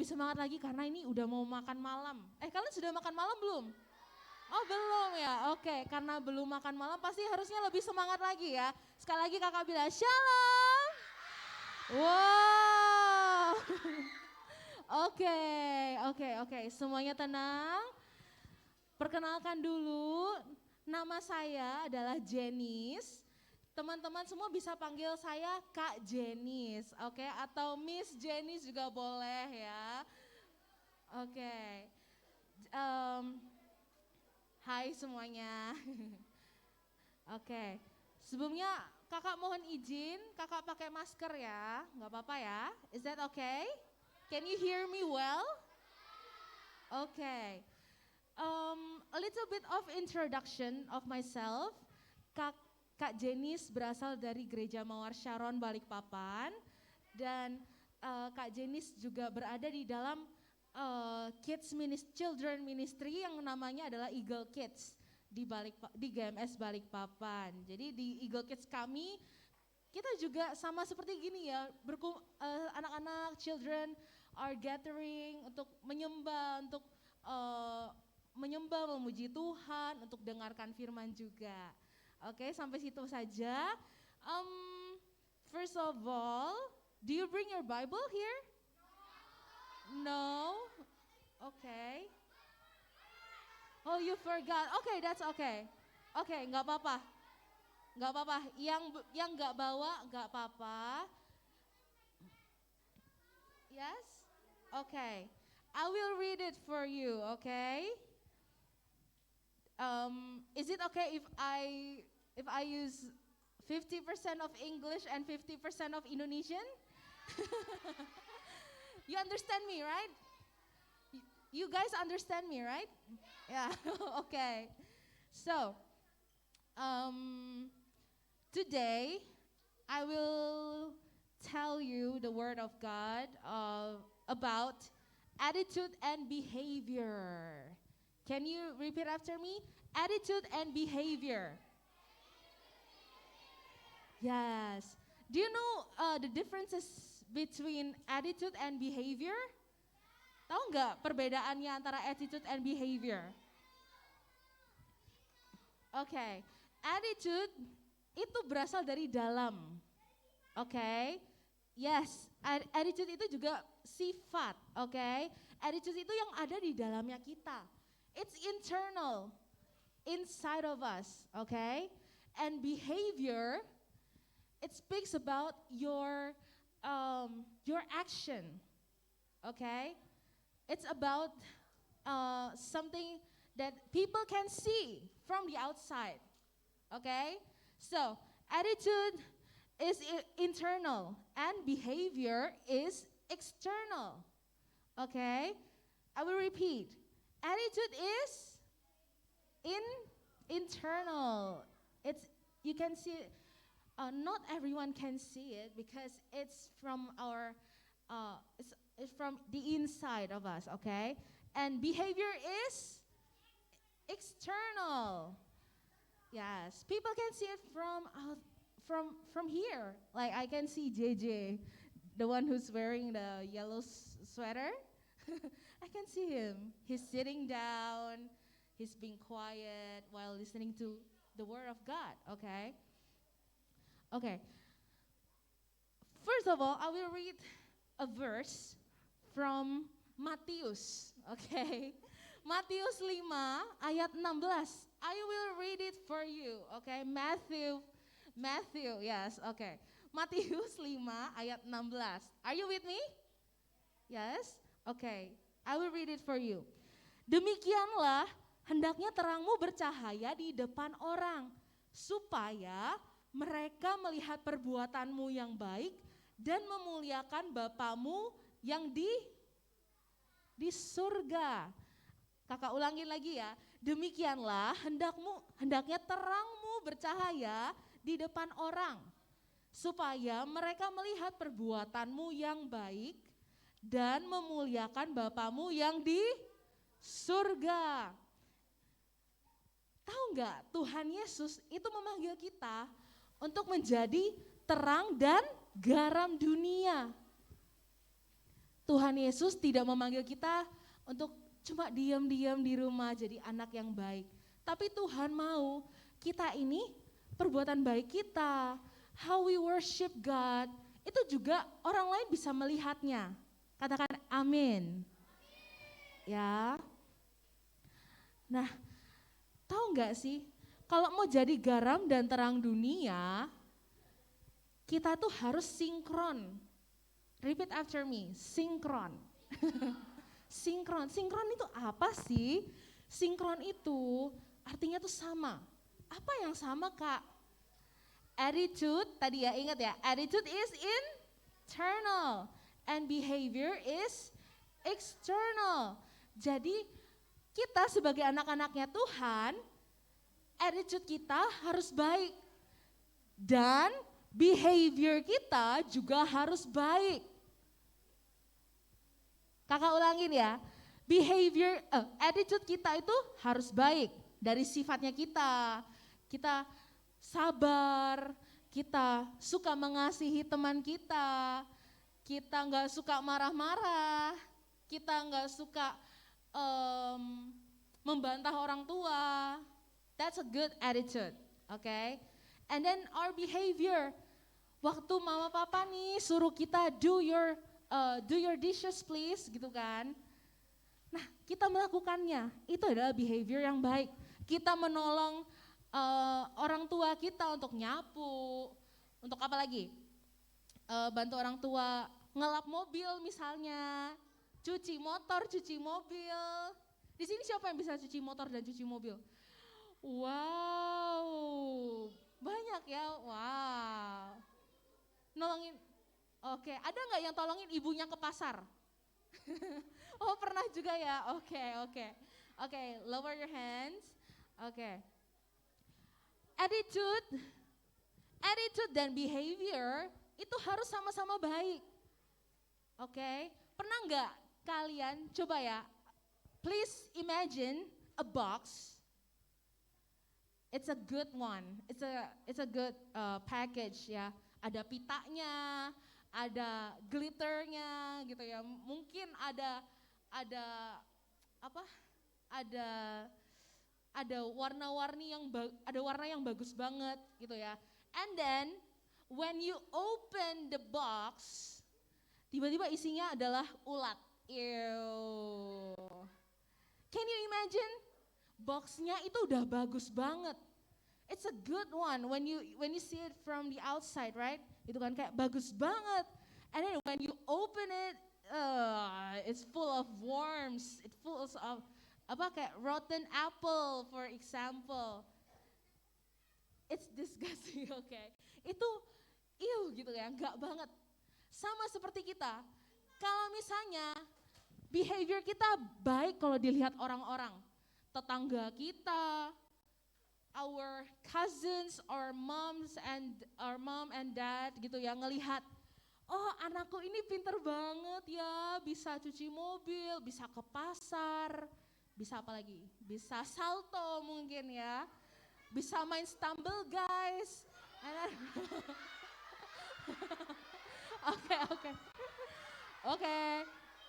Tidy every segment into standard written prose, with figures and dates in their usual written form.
semangat lagi karena ini udah mau makan malam. Kalian sudah makan malam belum? Oh belum ya, oke. Karena belum makan malam pasti harusnya lebih semangat lagi ya. Sekali lagi kakak bilang shalom. Wow. Oke, oke. Semuanya tenang. Perkenalkan dulu, nama saya adalah Jenis. Teman-teman semua bisa panggil saya Kak Jenis, oke? Atau Miss Jenis juga boleh ya. Oke. Em, Hai semuanya. Oke. Sebelumnya kakak mohon izin, kakak pakai masker ya, nggak apa-apa ya. Is that okay? Can you hear me well? Okay. A little bit of introduction of myself. Kak, Kak Jenis berasal dari Gereja Mawar Sharon Balikpapan dan Kak Jenis juga berada di dalam Children Ministry yang namanya adalah Eagle Kids di GMS Balikpapan. Jadi di Eagle Kids kami kita juga sama seperti gini ya, anak-anak children are gathering untuk menyembah, untuk memuji Tuhan, untuk dengarkan firman juga. Oke, sampai situ saja. First of all, do you bring your Bible here? No? Okay. Oh, you forgot. Okay, that's okay. Okay, nggak apa-apa. Nggak apa-apa. Yang nggak bawa nggak apa-apa. Yes? Okay. I will read it for you, okay? Is it okay if I use 50% of English and 50% of Indonesian? You understand me, right? You guys understand me, right? Yeah, okay. So, today I will tell you the word of God about attitude and behavior. Can you repeat after me? Attitude and behavior. Yes. Do you know the differences between attitude and behavior? Tahu nggak perbedaannya antara attitude and behavior? Okay. Attitude itu berasal dari dalam. Okay. Yes, attitude itu juga sifat, okay? Attitude itu yang ada di dalamnya kita. It's internal, inside of us, okay? And behavior, it speaks about your action, okay? It's about something that people can see from the outside, okay? So, attitude is internal and behavior is external, okay? I will repeat. Attitude is internal. You can see it. Not everyone can see it because it's from it's from the inside of us, okay? And behavior is external. Yes, people can see it from here. Like I can see JJ, the one who's wearing the yellow sweater. I can see him. He's sitting down. He's being quiet while listening to the word of God, okay? Okay. First of all, I will read a verse from Matius, okay? Matius 5 ayat 16. I will read it for you, okay? Matthew, yes, okay. Matius 5 ayat 16. Are you with me? Yes? Okay. I will read it for you. Demikianlah hendaknya terangmu bercahaya di depan orang, supaya mereka melihat perbuatanmu yang baik dan memuliakan Bapamu yang di surga. Kakak ulangin lagi ya. Demikianlah hendaknya terangmu bercahaya di depan orang, supaya mereka melihat perbuatanmu yang baik dan memuliakan Bapamu yang di surga. Tahu nggak, Tuhan Yesus itu memanggil kita untuk menjadi terang dan garam dunia. Tuhan Yesus tidak memanggil kita untuk cuma diam-diam di rumah jadi anak yang baik. Tapi Tuhan mau kita ini perbuatan baik kita, how we worship God, itu juga orang lain bisa melihatnya. Katakan amin. Ya. Nah, tahu nggak sih, kalau mau jadi garam dan terang dunia, kita tuh harus sinkron. Repeat after me, sinkron. Sinkron, sinkron itu apa sih? Sinkron itu artinya tuh sama. Apa yang sama Kak? Attitude, tadi ya ingat ya, attitude is internal and behavior is external. Jadi kita sebagai anak-anaknya Tuhan, attitude kita harus baik dan behavior kita juga harus baik. Kakak ulangin ya, attitude kita itu harus baik dari sifatnya kita. Kita sabar, kita suka mengasihi teman kita nggak suka marah-marah, kita nggak suka membantah orang tua. That's a good attitude, okay? And then our behavior, waktu mama papa nih suruh kita do your dishes please, gitu kan. Nah, kita melakukannya, itu adalah behavior yang baik. Kita menolong orang tua kita untuk nyapu, untuk apa lagi? Bantu orang tua ngelap mobil misalnya, cuci motor, cuci mobil. Di sini siapa yang bisa cuci motor dan cuci mobil? Wow, banyak ya, wow. Nolongin, oke. Ada nggak yang tolongin ibunya ke pasar? Oh pernah juga ya, oke, lower your hands, oke. Attitude dan behavior itu harus sama-sama baik, oke. Pernah nggak kalian, coba ya, please imagine a box. It's a good one. It's a good package ya. Ada pitanya, ada glitternya gitu ya. Mungkin ada apa? Ada warna-warni ada warna yang bagus banget gitu ya. And then when you open the box, tiba-tiba isinya adalah ulat. Ew. Can you imagine? Boxnya itu udah bagus banget. It's a good one when you see it from the outside, right? Itu kan kayak bagus banget. And then when you open it, it's full of worms. It's full of kayak rotten apple, for example. It's disgusting, okay? Itu gitu ya, enggak banget. Sama seperti kita. Kalau misalnya behavior kita baik kalau dilihat orang-orang, tetangga kita, our cousins, our mom and dad gitu ya, ngelihat, oh anakku ini pinter banget ya, bisa cuci mobil, bisa ke pasar, bisa apa lagi? Bisa salto mungkin ya, bisa main stumble guys. Oke.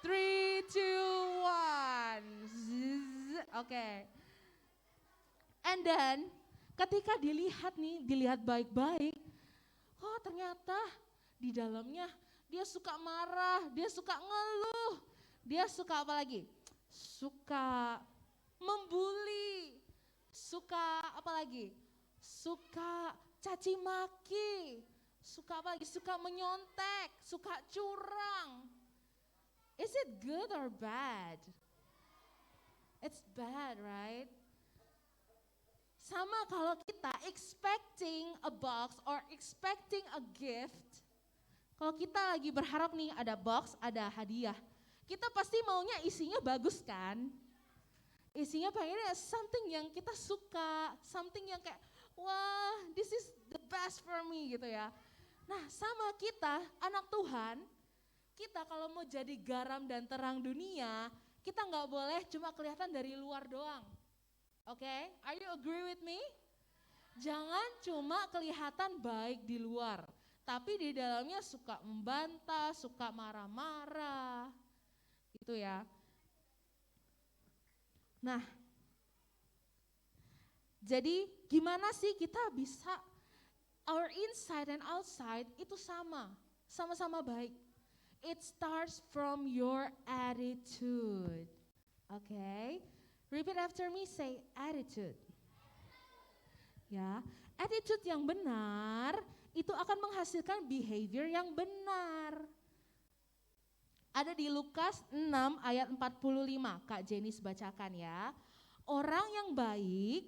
3, 2, 1. Oke. And then ketika dilihat baik-baik, oh ternyata di dalamnya dia suka marah, dia suka ngeluh, dia suka apa lagi? Suka membuli, suka apa lagi? Suka caci maki, suka apa lagi? Suka menyontek, suka curang. Is it good or bad? It's bad, right? Sama kalau kita expecting a box or expecting a gift, kalau kita lagi berharap nih ada box, ada hadiah, kita pasti maunya isinya bagus kan? Isinya pengennya something yang kita suka, something yang kayak, wah this is the best for me gitu ya. Nah sama kita, anak Tuhan, kita kalau mau jadi garam dan terang dunia, kita nggak boleh cuma kelihatan dari luar doang. Okay, are you agree with me? Jangan cuma kelihatan baik di luar, tapi di dalamnya suka membantah, suka marah-marah. Itu ya. Nah, jadi gimana sih kita bisa our inside and outside itu sama-sama baik. It starts from your attitude. Okay? Repeat after me, say attitude. Ya, attitude yang benar itu akan menghasilkan behavior yang benar. Ada di Lukas 6 ayat 45, Kak Jenis bacakan ya. Orang yang baik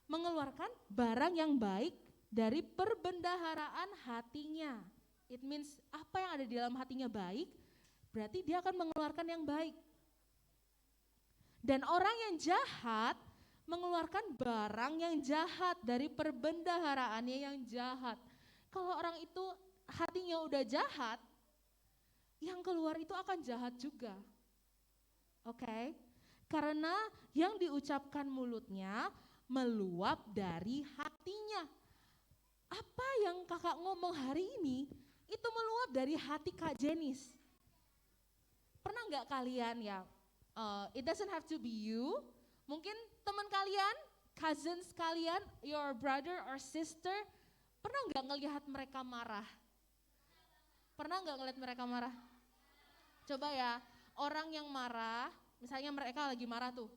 mengeluarkan barang yang baik dari perbendaharaan hatinya. It means apa yang ada di dalam hatinya baik, berarti dia akan mengeluarkan yang baik. Dan orang yang jahat mengeluarkan barang yang jahat dari perbendaharaannya yang jahat. Kalau orang itu hatinya udah jahat, yang keluar itu akan jahat juga. Oke? Karena yang diucapkan mulutnya meluap dari hatinya. Apa yang kakak ngomong hari ini, itu meluap dari hati Kak Jenis. Pernah nggak kalian ya, it doesn't have to be you, mungkin teman kalian, cousins kalian, your brother or sister, pernah nggak ngelihat mereka marah? Pernah nggak ngelihat mereka marah? Coba ya, orang yang marah, misalnya mereka lagi marah tuh,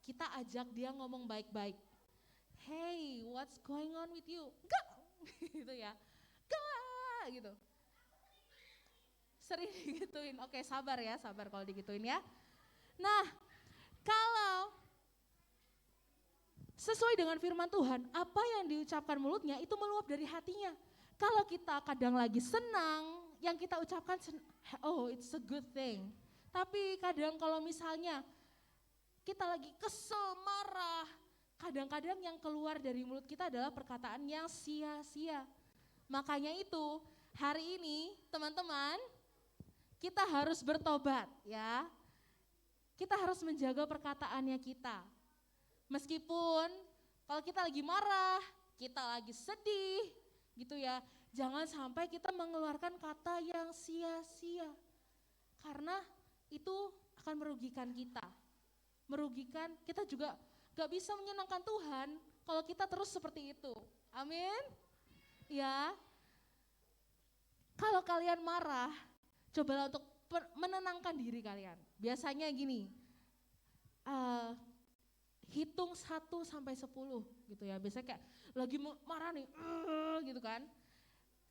kita ajak dia ngomong baik-baik. Hey, what's going on with you? Gak, gitu ya, gak, gitu. Sering digituin, oke sabar ya, sabar kalau digituin ya. Nah, kalau sesuai dengan firman Tuhan, apa yang diucapkan mulutnya itu meluap dari hatinya. Kalau kita kadang lagi senang, yang kita ucapkan, oh it's a good thing. Tapi kadang kalau misalnya kita lagi kesel, marah, kadang-kadang yang keluar dari mulut kita adalah perkataan yang sia-sia. Makanya itu hari ini teman-teman, kita harus bertobat ya. Kita harus menjaga perkataannya kita. Meskipun kalau kita lagi marah, kita lagi sedih gitu ya, jangan sampai kita mengeluarkan kata yang sia-sia. Karena itu akan merugikan kita. Merugikan, kita juga gak bisa menyenangkan Tuhan kalau kita terus seperti itu. Amin. Ya. Kalau kalian marah, cobalah untuk menenangkan diri kalian. Biasanya gini, hitung 1 sampai 10 gitu ya. Biasanya kayak lagi marah nih, gitu kan.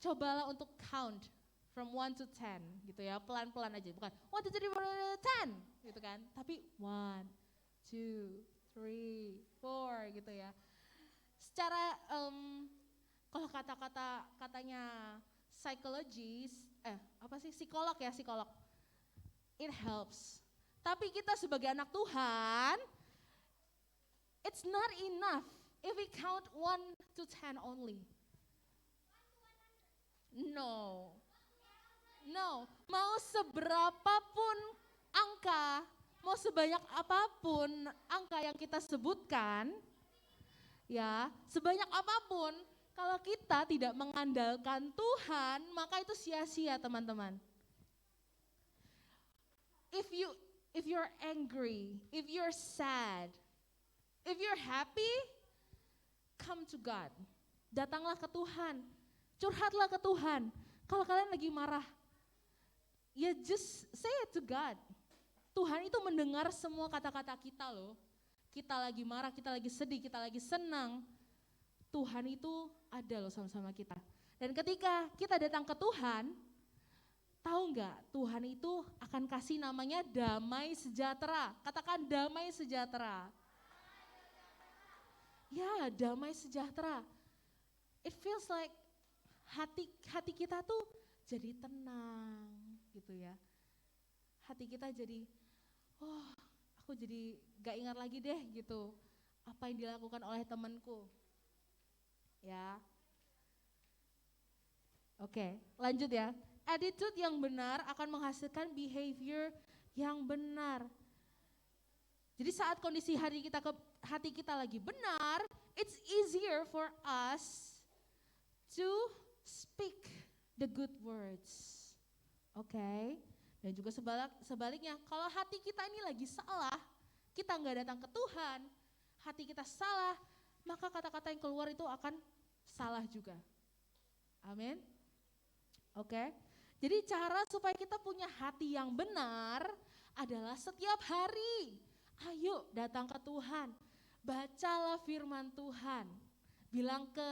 Cobalah untuk count from 1 to 10 gitu ya, pelan-pelan aja. Bukan 1, 2, 3, 4, 10 gitu kan. Tapi 1, 2, 3, 4 gitu ya. Secara kalau katanya psikolog ya, psikolog. It helps. Tapi kita sebagai anak Tuhan, it's not enough if we count 1 to 10 only. No. Mau seberapapun angka, mau sebanyak apapun angka yang kita sebutkan, ya, sebanyak apapun, kalau kita tidak mengandalkan Tuhan, maka itu sia-sia teman-teman. If you're angry, if you're sad, if you're happy, come to God. Datanglah ke Tuhan, curhatlah ke Tuhan. Kalau kalian lagi marah, ya just say it to God. Tuhan itu mendengar semua kata-kata kita loh. Kita lagi marah, kita lagi sedih, kita lagi senang. Tuhan itu ada loh sama-sama kita. Dan ketika kita datang ke Tuhan, tahu nggak, Tuhan itu akan kasih namanya damai sejahtera. Katakan damai sejahtera. Ya, damai sejahtera. It feels like hati kita tuh jadi tenang gitu ya. Hati kita jadi, aku jadi gak ingat lagi deh gitu apa yang dilakukan oleh temanku. Ya. Oke, lanjut ya. Attitude yang benar akan menghasilkan behavior yang benar. Jadi saat kondisi hati kita lagi benar, it's easier for us to speak the good words. Oke. Dan juga sebaliknya, kalau hati kita ini lagi salah, kita nggak datang ke Tuhan, hati kita salah, maka kata-kata yang keluar itu akan salah juga. Amin. Oke. Jadi cara supaya kita punya hati yang benar adalah setiap hari. Ayo datang ke Tuhan. Bacalah firman Tuhan. Bilang ke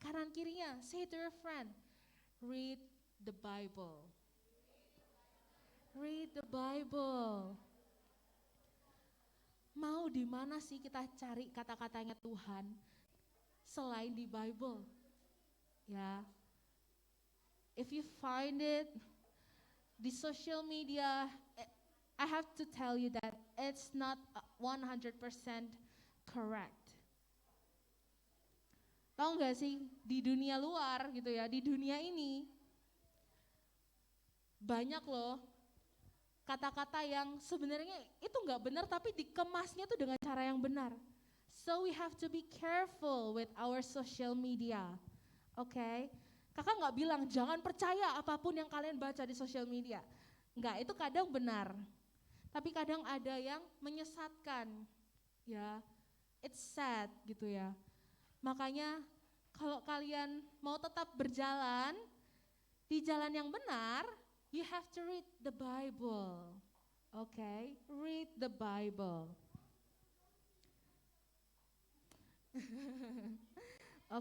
kanan kirinya, say to your friend, read the Bible. Read the Bible. Mau di mana sih kita cari kata-katanya Tuhan selain di Bible? Ya. If you find it di social media, I have to tell you that it's not 100% correct. Tahu nggak sih, di dunia luar gitu ya, di dunia ini banyak loh kata-kata yang sebenarnya itu nggak benar tapi dikemasnya tuh dengan cara yang benar. So we have to be careful with our social media. Oke? Kakak nggak bilang jangan percaya apapun yang kalian baca di social media. Nggak, itu kadang benar. Tapi kadang ada yang menyesatkan. Ya, it's sad gitu ya. Makanya kalau kalian mau tetap berjalan di jalan yang benar, you have to read the Bible. Okay? Read the Bible.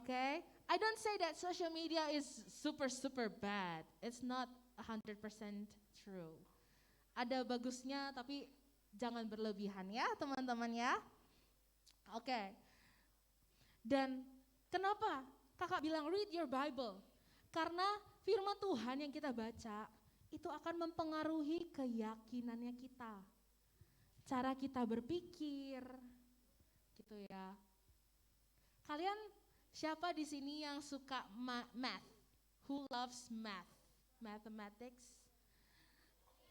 Okay? I don't say that social media is super bad. It's not 100% true. Ada bagusnya tapi jangan berlebihan ya teman-teman ya. Oke. Dan kenapa kakak bilang read your Bible? Karena firman Tuhan yang kita baca itu akan mempengaruhi keyakinannya kita. Cara kita berpikir gitu ya. Kalian siapa di sini yang suka math? Who loves math? Mathematics?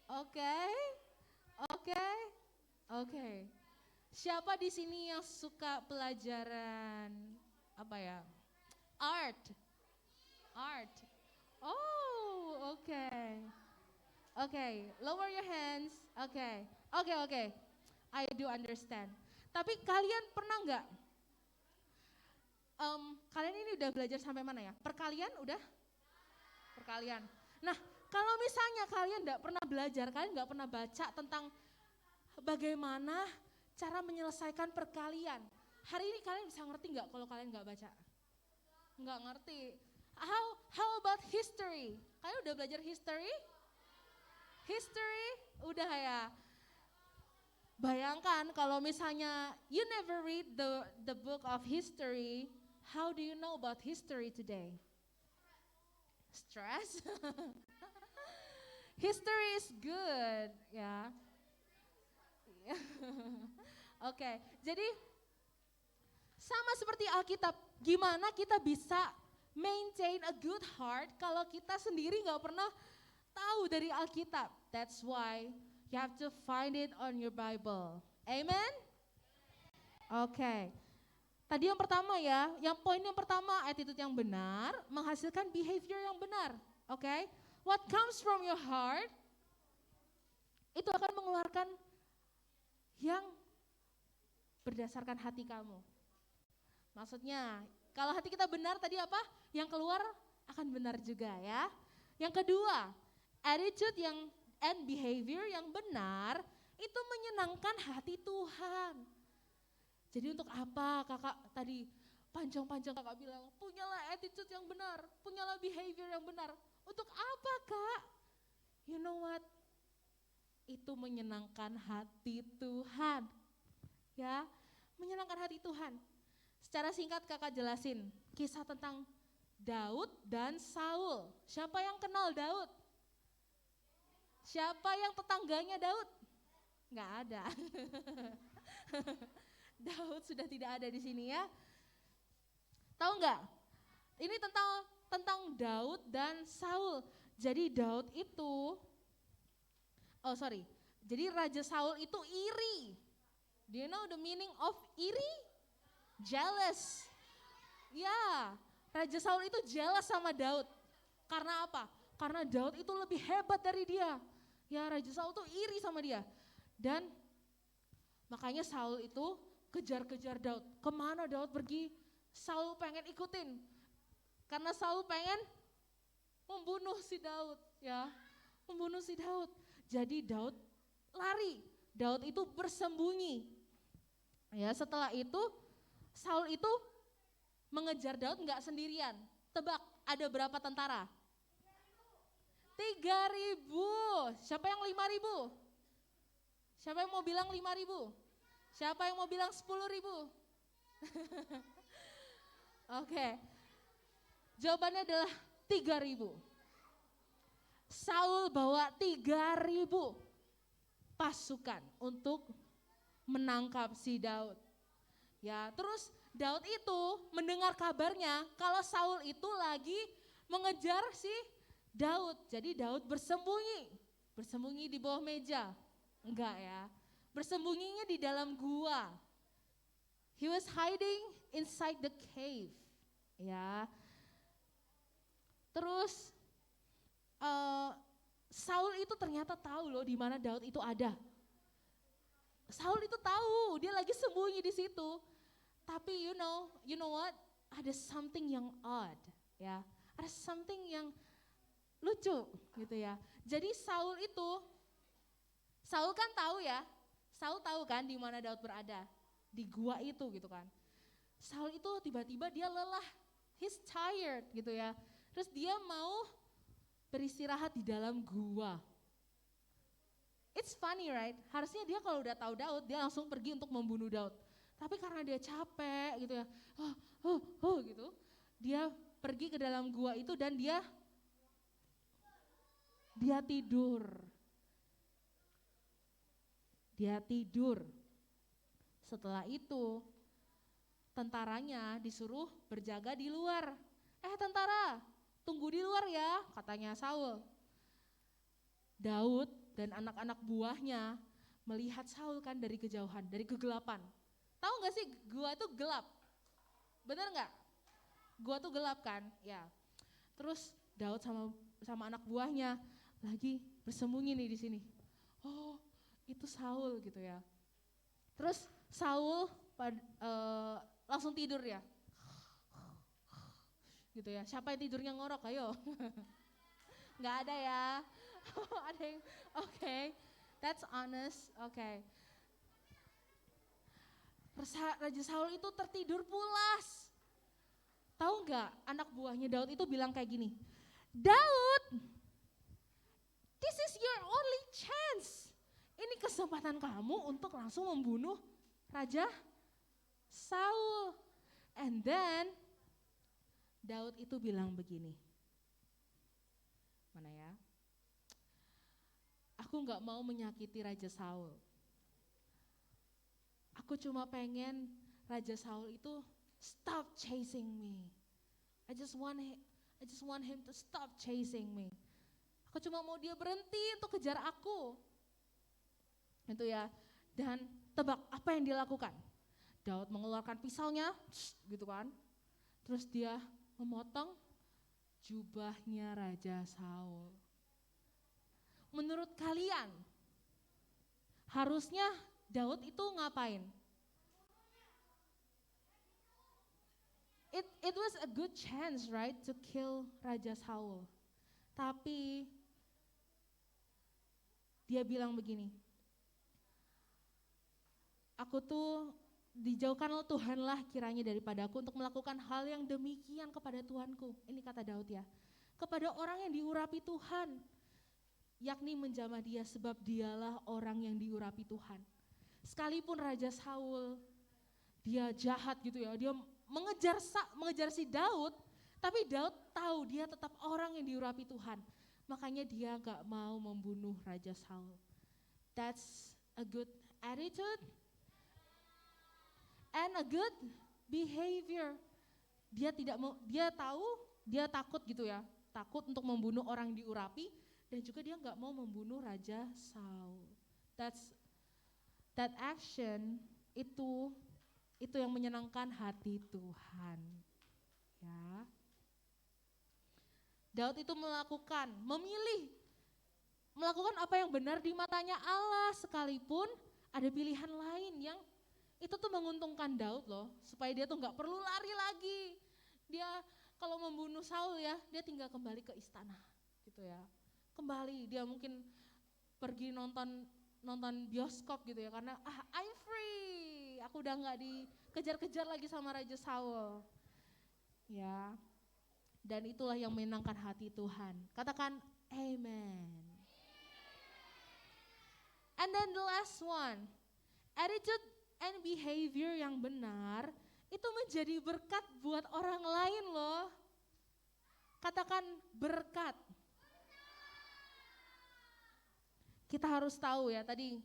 Oke. Siapa di sini yang suka pelajaran apa ya? Art. Oh, oke. Lower your hands. Oke. I do understand. Tapi kalian pernah nggak? Kalian ini udah belajar sampai mana ya? Perkalian udah? Perkalian. Nah, kalau misalnya kalian nggak pernah belajar, kalian nggak pernah baca tentang bagaimana cara menyelesaikan perkalian. Hari ini kalian bisa ngerti nggak kalau kalian nggak baca? Nggak ngerti. How about history? Kalian udah belajar history? History? Udah ya. Bayangkan kalau misalnya you never read the book of history, how do you know about history today? Stress? History is good, ya. Oke, jadi sama seperti Alkitab, gimana kita bisa maintain a good heart kalau kita sendiri nggak pernah tahu dari Alkitab? That's why you have to find it on your Bible. Amen? Oke. Tadi yang pertama ya, poin yang pertama, attitude yang benar menghasilkan behavior yang benar. Oke? What comes from your heart itu akan mengeluarkan yang berdasarkan hati kamu. Maksudnya, kalau hati kita benar tadi apa? Yang keluar akan benar juga ya. Yang kedua, attitude and behavior yang benar itu menyenangkan hati Tuhan. Jadi untuk apa kakak tadi panjang-panjang kakak bilang, punyalah attitude yang benar, punyalah behavior yang benar. Untuk apa kak? You know what? Itu menyenangkan hati Tuhan. Ya, menyenangkan hati Tuhan. Secara singkat kakak jelasin kisah tentang Daud dan Saul. Siapa yang kenal Daud? Siapa yang tetangganya Daud? Nggak ada. Daud sudah tidak ada di sini ya. Tahu nggak? Ini tentang Daud dan Saul. Jadi Daud itu, jadi Raja Saul itu iri. Do you know the meaning of iri? Jealous. Ya, Raja Saul itu jealous sama Daud. Karena apa? Karena Daud itu lebih hebat dari dia. Ya Raja Saul tuh iri sama dia. Dan makanya Saul itu kejar-kejar Daud. Kemana Daud pergi? Saul pengen ikutin. Karena Saul pengen membunuh si Daud, ya. Membunuh si Daud. Jadi Daud lari. Daud itu bersembunyi. Ya, setelah itu Saul itu mengejar Daud nggak sendirian. Tebak, ada berapa tentara? 3.000. Siapa yang 5.000? Siapa yang mau bilang 5.000? Siapa yang mau bilang 10.000? Oke. Jawabannya adalah 3.000. Saul bawa 3.000 pasukan untuk menangkap si Daud. Ya, terus Daud itu mendengar kabarnya kalau Saul itu lagi mengejar si Daud. Jadi Daud bersembunyi di bawah meja. Enggak ya, bersembunyinya di dalam gua. He was hiding inside the cave. Ya, terus Saul itu ternyata tahu loh di mana Daud itu ada. Saul itu tahu dia lagi sembunyi di situ. Tapi you know what? Ada something yang odd, ya. Ada something yang lucu gitu ya. Jadi Saul kan tahu ya. Saul tahu kan di mana Daud berada, di gua itu gitu kan. Saul itu tiba-tiba dia lelah. He's tired gitu ya. Terus dia mau beristirahat di dalam gua. It's funny right? Harusnya dia kalau udah tahu Daud, dia langsung pergi untuk membunuh Daud. Tapi karena dia capek gitu ya, gitu, dia pergi ke dalam gua itu dan dia tidur. Dia tidur. Setelah itu, tentaranya disuruh berjaga di luar. Tentara, tunggu di luar ya, katanya Saul. Daud dan anak-anak buahnya melihat Saul kan dari kejauhan, dari kegelapan. Tahu gak sih gua itu gelap? Bener gak? Gua tuh gelap kan? Ya. Terus Daud sama anak buahnya lagi bersembunyi nih di sini. Oh, itu Saul gitu ya. Terus Saul langsung tidur ya. Gitu ya. Siapa yang tidurnya ngorok? Ayo. Nggak ada ya. Ada yang okay. That's honest. Okay. Raja Saul itu tertidur pulas. Tahu nggak anak buahnya Daud itu bilang kayak gini, Daud, this is your only chance. Ini kesempatan kamu untuk langsung membunuh Raja Saul. And then Daud itu bilang begini, mana ya? Aku nggak mau menyakiti Raja Saul. Aku cuma pengen Raja Saul itu stop chasing me. I just want him to stop chasing me. Aku cuma mau dia berhenti untuk kejar aku. Itu ya. Dan tebak apa yang dia lakukan? Daud mengeluarkan pisaunya, gitu kan. Terus dia memotong jubahnya Raja Saul. Menurut kalian, harusnya Daud itu ngapain? It was a good chance, right, to kill Raja Saul. Tapi dia bilang begini, aku tuh dijauhkanlah Tuhanlah kiranya daripada aku untuk melakukan hal yang demikian kepada Tuhanku. Ini kata Daud ya, kepada orang yang diurapi Tuhan, yakni menjamah dia sebab dialah orang yang diurapi Tuhan. Sekalipun Raja Saul, dia jahat gitu ya, dia mengejar si Daud, tapi Daud tahu dia tetap orang yang diurapi Tuhan. Makanya dia gak mau membunuh Raja Saul. That's a good attitude and a good behavior. Dia tahu, dia takut gitu ya, takut untuk membunuh orang yang diurapi, dan juga dia gak mau membunuh Raja Saul. That action itu yang menyenangkan hati Tuhan. Ya. Daud itu memilih melakukan apa yang benar di matanya Allah, sekalipun ada pilihan lain yang itu tuh menguntungkan Daud loh, supaya dia tuh nggak perlu lari lagi. Dia kalau membunuh Saul ya, dia tinggal kembali ke istana gitu ya. Kembali dia mungkin pergi nonton bioskop gitu ya, karena I'm free, aku udah nggak dikejar-kejar lagi sama Raja Saul. Ya, dan itulah yang menyenangkan hati Tuhan. Katakan amen. And then the last one, attitude and behavior yang benar itu menjadi berkat buat orang lain loh. Katakan berkat. Kita harus tahu ya tadi,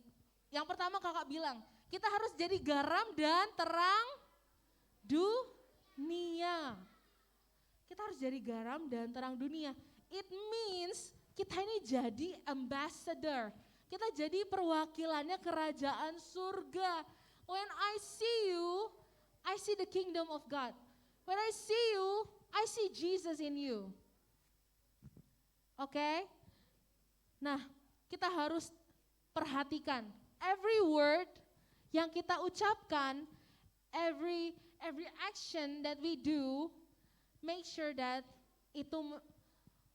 yang pertama kakak bilang, kita harus jadi garam dan terang dunia. Kita harus jadi garam dan terang dunia. It means kita ini jadi ambassador. Kita jadi perwakilannya kerajaan surga. When I see you, I see the kingdom of God. When I see you, I see Jesus in you. Oke? Nah, kita harus perhatikan every word yang kita ucapkan, every action that we do, make sure that itu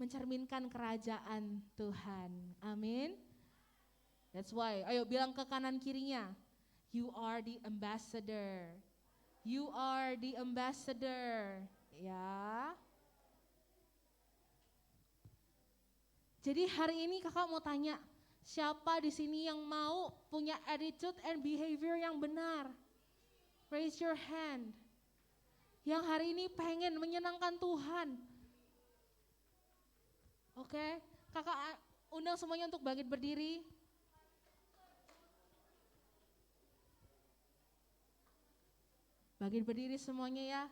mencerminkan kerajaan Tuhan. Amin. That's why, ayo bilang ke kanan kirinya, you are the ambassador. You are the ambassador. Ya. Jadi hari ini kakak mau tanya, siapa di sini yang mau punya attitude and behavior yang benar? Raise your hand. Yang hari ini pengen menyenangkan Tuhan. Oke, kakak undang semuanya untuk bangkit berdiri. Bangkit berdiri semuanya ya.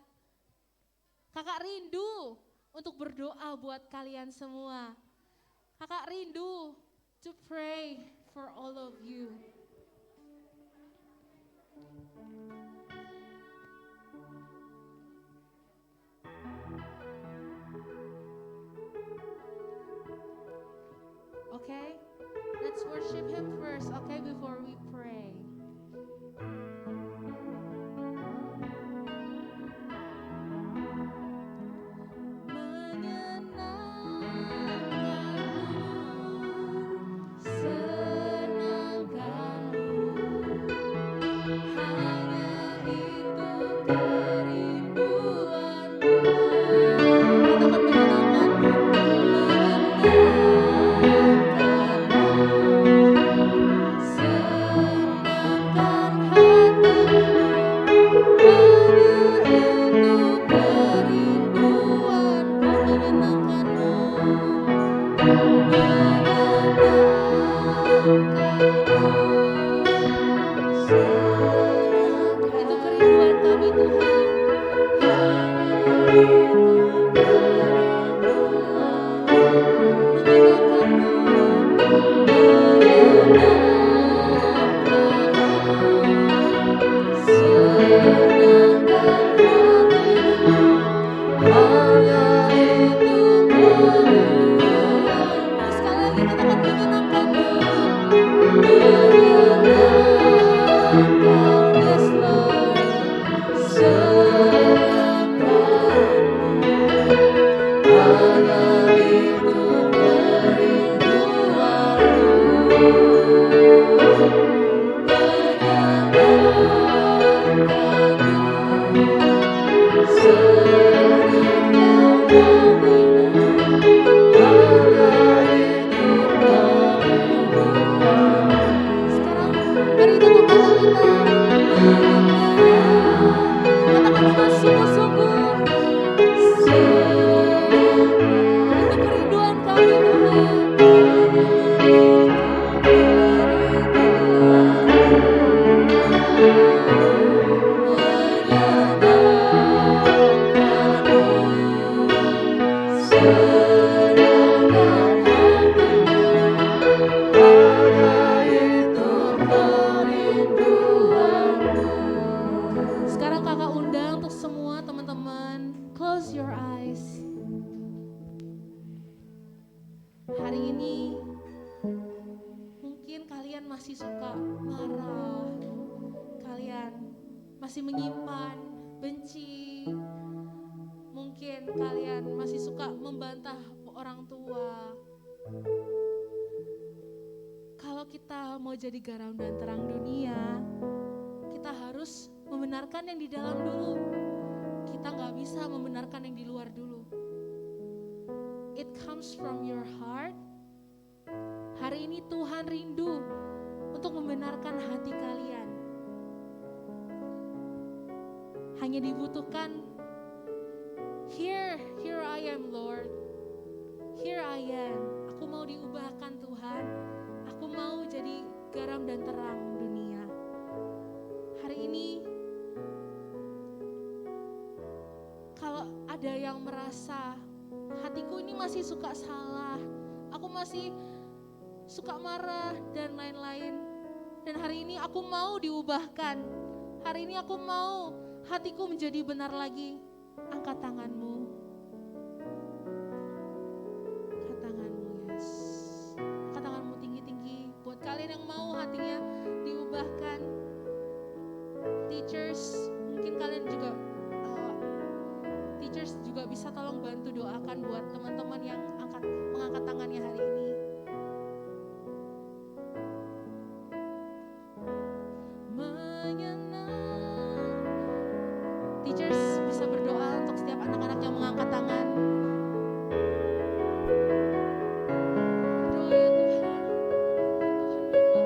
Kakak rindu untuk berdoa buat kalian semua. Kakak rindu to pray for all of you. Okay, let's worship Him first, okay, before we pray. masih menyimpan benci. Mungkin kalian masih suka membantah orang tua. Kalau kita mau jadi garam dan terang dunia, kita harus membenarkan yang di dalam dulu. Kita gak bisa membenarkan yang di luar dulu. It comes from your heart. Hari ini Tuhan rindu untuk membenarkan hati kalian. Hanya dibutuhkan, here I am Lord. Here I am. Aku mau diubahkan Tuhan. Aku mau jadi garam dan terang dunia. Hari ini, kalau ada yang merasa hatiku ini masih suka salah, aku masih suka marah dan lain-lain. Dan hari ini aku mau diubahkan. Hari ini aku mau hatiku menjadi benar lagi. Angkat tanganmu. Angkat tanganmu, yes. Angkat tanganmu tinggi-tinggi. Buat kalian yang mau hatinya diubahkan. Teachers, mungkin kalian juga teachers juga bisa tolong bantu doakan buat teman-teman yang mengangkat tangannya hari ini. Teachers bisa berdoa untuk setiap anak-anak yang mengangkat tangan. Berdoa ya Tuhan. Tuhan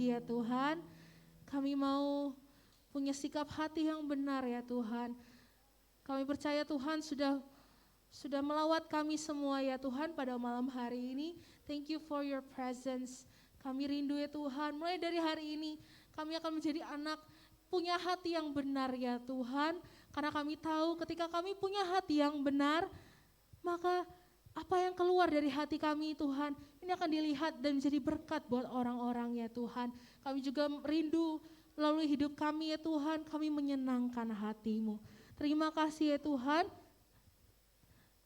lagi ya Tuhan. Kami mau punya sikap hati yang benar ya Tuhan. Kami percaya Tuhan sudah melawat kami semua ya Tuhan pada malam hari ini. Thank you for your presence. Kami rindu ya Tuhan, mulai dari hari ini kami akan menjadi anak punya hati yang benar ya Tuhan. Karena kami tahu ketika kami punya hati yang benar, maka apa yang keluar dari hati kami Tuhan, ini akan dilihat dan menjadi berkat buat orang-orang ya Tuhan. Kami juga rindu melalui hidup kami ya Tuhan, kami menyenangkan hati-Mu. Terima kasih ya Tuhan.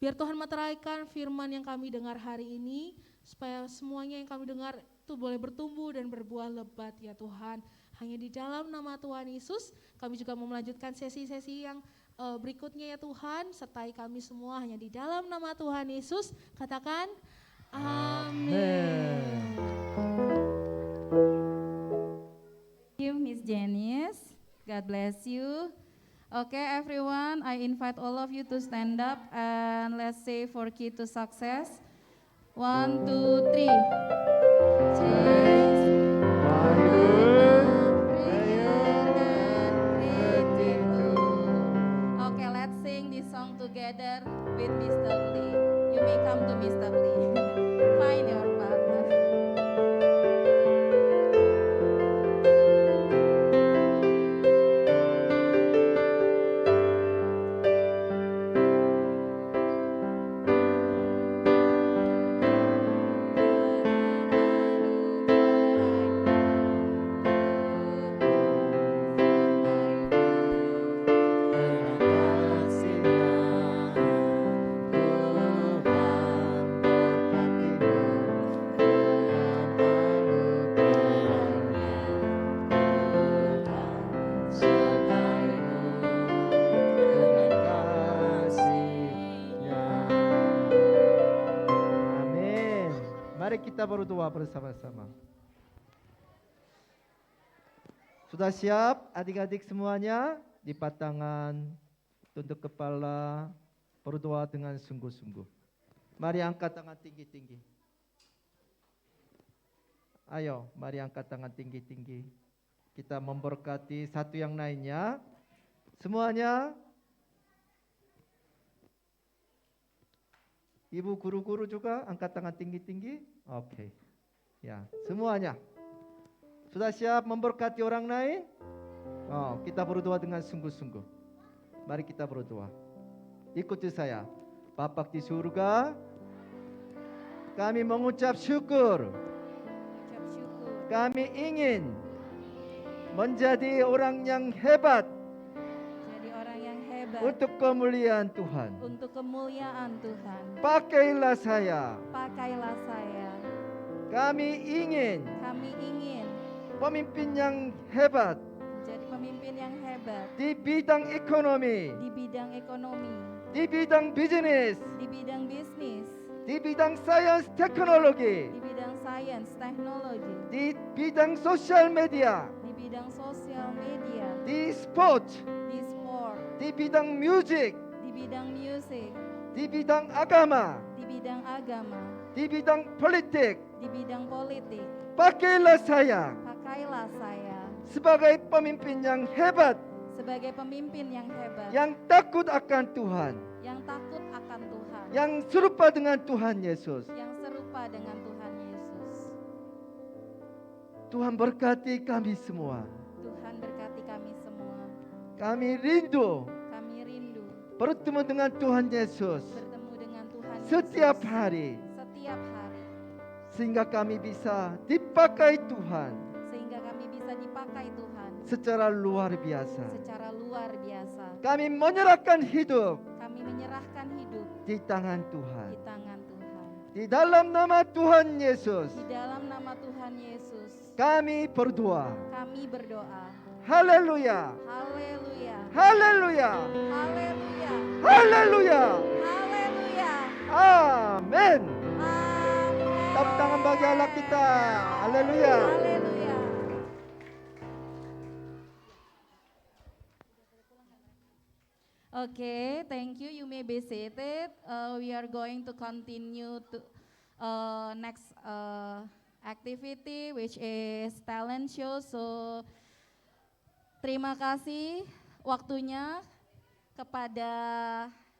Biar Tuhan meteraikan firman yang kami dengar hari ini, supaya semuanya yang kami dengar itu boleh bertumbuh dan berbuah lebat ya Tuhan. Hanya di dalam nama Tuhan Yesus, kami juga mau melanjutkan sesi-sesi yang berikutnya ya Tuhan, sertai kami semua hanya di dalam nama Tuhan Yesus. Katakan amin. Thank you, Miss Janice. God bless you. Okay, everyone, I invite all of you to stand up and let's say for key to success. 1, 2, 3. Change. Okay, let's sing this song together with Mr. Lee. You may come to Mr. Lee. Find your partner. Mari kita berdoa bersama-sama. Sudah siap adik-adik semuanya? Lipat tangan, tunduk kepala, berdoa dengan sungguh-sungguh. Mari angkat tangan tinggi-tinggi. Ayo, mari angkat tangan tinggi-tinggi. Kita memberkati satu yang lainnya. Semuanya. Ibu guru-guru juga angkat tangan tinggi-tinggi. Oke. Ya, semuanya. Sudah siap memberkati orang lain? Oh, kita berdoa dengan sungguh-sungguh. Mari kita berdoa. Ikuti saya. Bapa di surga, kami mengucap syukur. Kami ingin menjadi orang yang hebat. Untuk kemuliaan Tuhan. Untuk kemuliaan Tuhan. Pakailah saya. Pakailah saya. Kami ingin pemimpin yang hebat. Menjadi pemimpin yang hebat. Di bidang ekonomi. Di bidang ekonomi. Di bidang bisnis. Di bidang bisnis. Di bidang sains teknologi. Di bidang sains teknologi. Di bidang sosial media. Di bidang sosial media. Di sport. Di sport. Di bidang musik. Di bidang musik. Di bidang agama. Di bidang agama. Di bidang politik. Di bidang politik. Pakailah saya. Pakailah saya. Sebagai pemimpin yang hebat. Sebagai pemimpin yang hebat. Yang takut akan Tuhan. Yang takut akan Tuhan. Yang serupa dengan Tuhan Yesus. Yang serupa dengan Tuhan Yesus. Tuhan berkati kami semua. Tuhan berkati kami semua. Kami rindu. Kami rindu. Bertemu dengan Tuhan Yesus. Bertemu dengan Tuhan Yesus. Setiap hari. Setiap hari. Sehingga kami bisa dipakai Tuhan. Sehingga kami bisa dipakai Tuhan. Secara luar biasa. Secara luar biasa. Kami menyerahkan hidup. Kami menyerahkan hidup. Di tangan Tuhan. Di tangan Tuhan. Di dalam nama Tuhan Yesus. Di dalam nama Tuhan Yesus. Kami berdoa. Kami berdoa. Haleluya. Haleluya. Haleluya. Haleluya. Haleluya. Haleluya. Amin. Amin. Tepuk tangan bagi Allah kita. Haleluya. Haleluya. Okay, thank you. You may be seated. We are going to continue to next activity which is talent show. So terima kasih waktunya kepada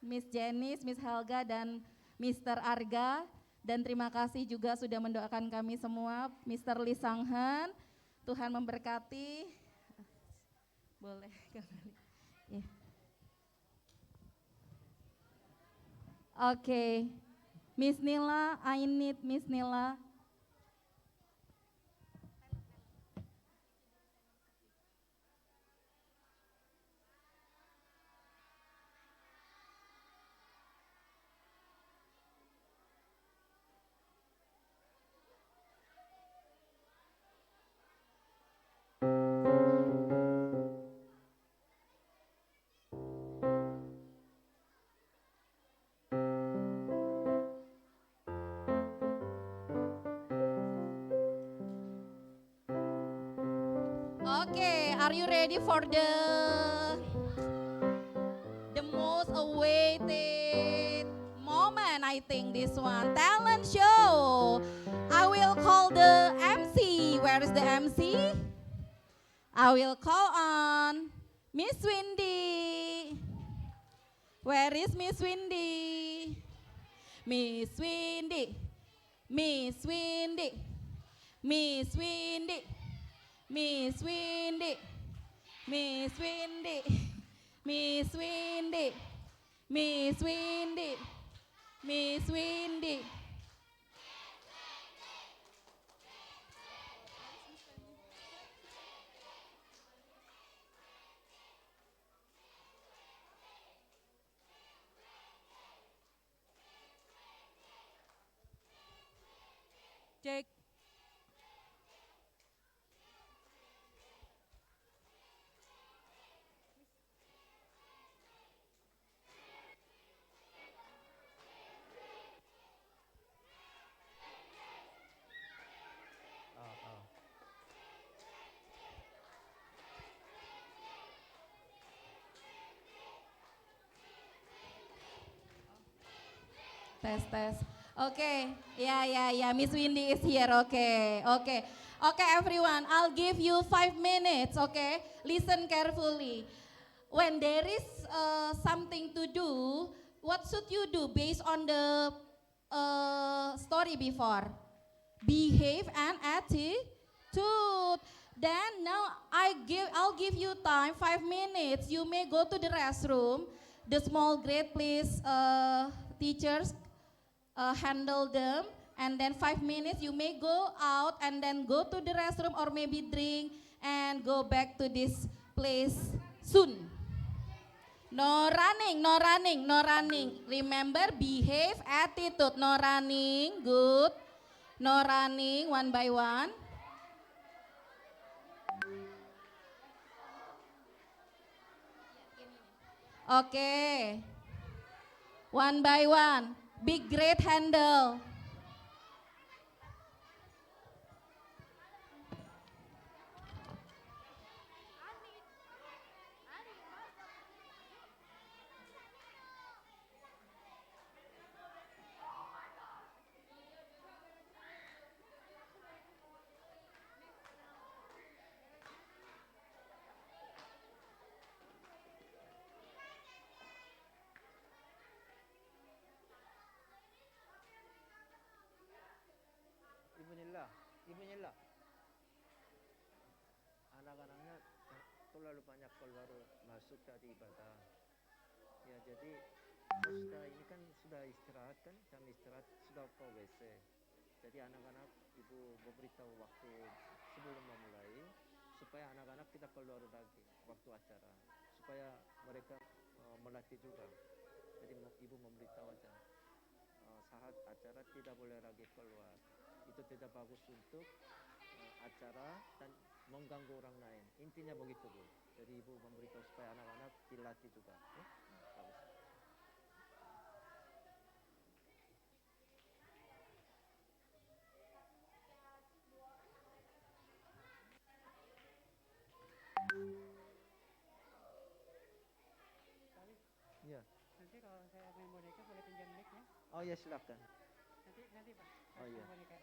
Miss Janice, Miss Helga dan Mr. Arga, dan terima kasih juga sudah mendoakan kami semua, Mr. Lee Sanghan. Tuhan memberkati. Boleh kembali. Ya. Oke, Miss Nila, I need Miss Nila. Okay, are you ready for the most awaited moment? I think this one, talent show. I will call the MC. Where is the MC? I will call on Miss Windy. Where is Miss Windy? Miss Windy. Miss Windy. Miss Windy. Miss Windy, Miss Windy, Miss Windy, Miss Windy, Miss Windy. Cek. Tes. Okay, yeah. Miss Windy is here. Okay. Okay, everyone. I'll give you 5 minutes. Okay, listen carefully. When there is something to do, what should you do based on the story before? Behave and attitude. Then now I'll give you time 5 minutes. You may go to the restroom. The small grade, please, teachers. Handle them, and then 5 minutes you may go out and then go to the restroom or maybe drink and go back to this place soon. No running. Remember, behave, attitude. No running, good. No running, one by one. Okay. One by one. Big great handle. Ibu Nila, anak-anaknya terlalu banyak keluar masuk tadi ibadah. Ya jadi sudah ini kan sudah istirahat kan, jam istirahat sudah ke WC. Jadi anak-anak ibu memberitahu waktu sebelum memulai supaya anak-anak tidak keluar lagi waktu acara, supaya mereka melatih juga. Jadi ibu memberitahu aja saat acara tidak boleh lagi keluar. Itu tidak bagus untuk acara dan mengganggu orang lain. Intinya begitu, Bu. Jadi ibu memberitahu supaya anak-anak dilatih juga. Bagus. Iya. Nanti kalau saya main boneka boleh pinjam mic-nya? Oh ya silakan. Nanti Pak. Oh iya. Boneka.